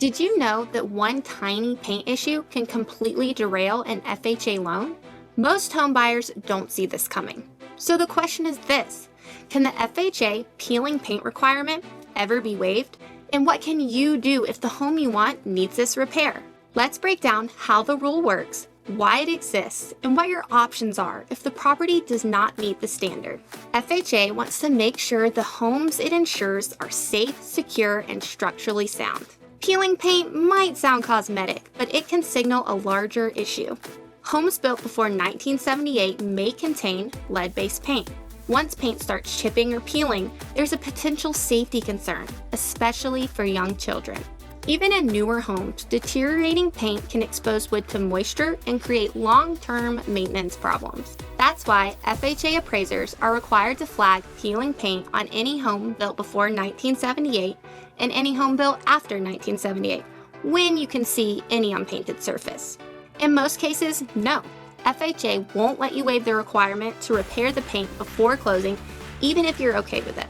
Did you know that one tiny paint issue can completely derail an FHA loan? Most homebuyers don't see this coming. So the question is this: can the FHA peeling paint requirement ever be waived? And what can you do if the home you want needs this repair? Let's break down how the rule works, why it exists, and what your options are if the property does not meet the standard. FHA wants to make sure the homes it insures are safe, secure, and structurally sound. Peeling paint might sound cosmetic, but it can signal a larger issue. Homes built before 1978 may contain lead-based paint. Once paint starts chipping or peeling, there's a potential safety concern, especially for young children. Even in newer homes, deteriorating paint can expose wood to moisture and create long-term maintenance problems. That's why FHA appraisers are required to flag peeling paint on any home built before 1978 and any home built after 1978 when you can see any unpainted surface. In most cases, no. FHA won't let you waive the requirement to repair the paint before closing, even if you're okay with it.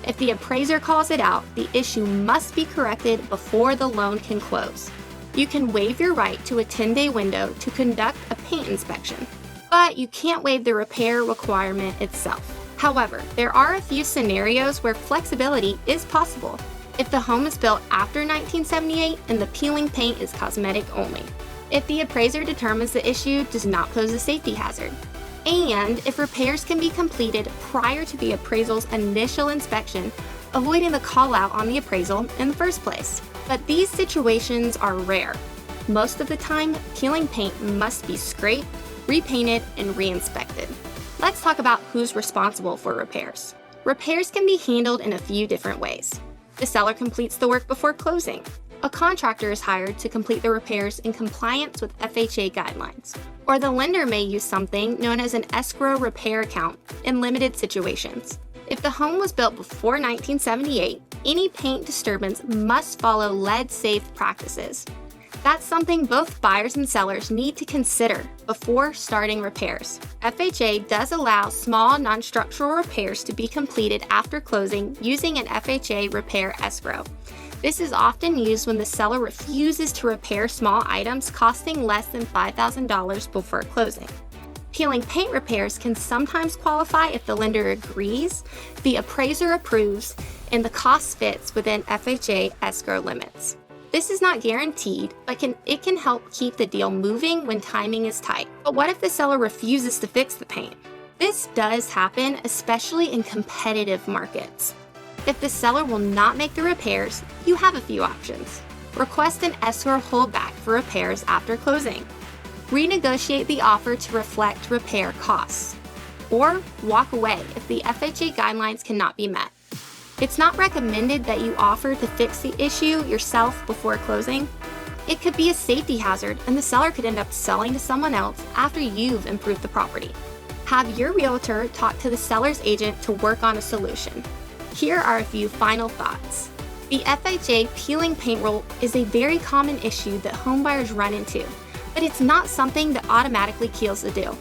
If the appraiser calls it out, the issue must be corrected before the loan can close. You can waive your right to a 10-day window to conduct a paint inspection, but you can't waive the repair requirement itself. However, there are a few scenarios where flexibility is possible. If the home is built after 1978 and the peeling paint is cosmetic only. If the appraiser determines the issue does not pose a safety hazard. And if repairs can be completed prior to the appraisal's initial inspection, avoiding the call out on the appraisal in the first place. But these situations are rare. Most of the time, peeling paint must be scraped, repainted, and re-inspected. Let's talk about who's responsible for repairs. Repairs can be handled in a few different ways. The seller completes the work before closing. A contractor is hired to complete the repairs in compliance with FHA guidelines. Or the lender may use something known as an escrow repair account in limited situations. If the home was built before 1978, any paint disturbance must follow lead-safe practices. That's something both buyers and sellers need to consider before starting repairs. FHA does allow small non-structural repairs to be completed after closing using an FHA repair escrow. This is often used when the seller refuses to repair small items costing less than $5,000 before closing. Peeling paint repairs can sometimes qualify if the lender agrees, the appraiser approves, and the cost fits within FHA escrow limits. This is not guaranteed, but it can help keep the deal moving when timing is tight. But what if the seller refuses to fix the paint? This does happen, especially in competitive markets. If the seller will not make the repairs, you have a few options. Request an escrow holdback for repairs after closing. Renegotiate the offer to reflect repair costs. Or walk away if the FHA guidelines cannot be met. It's not recommended that you offer to fix the issue yourself before closing. It could be a safety hazard and the seller could end up selling to someone else after you've improved the property. Have your realtor talk to the seller's agent to work on a solution. Here are a few final thoughts. The FHA peeling paint rule is a very common issue that homebuyers run into, but it's not something that automatically kills the deal.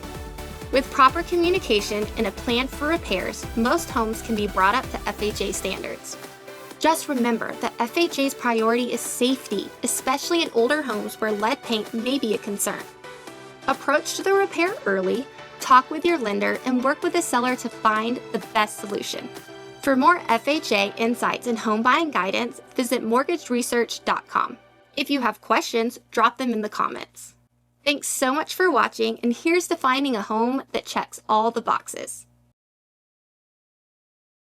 With proper communication and a plan for repairs, most homes can be brought up to FHA standards. Just remember that FHA's priority is safety, especially in older homes where lead paint may be a concern. Approach the repair early, talk with your lender, and work with the seller to find the best solution. For more FHA insights and home buying guidance, visit mortgageresearch.com. If you have questions, drop them in the comments. Thanks so much for watching, and here's to finding a home that checks all the boxes.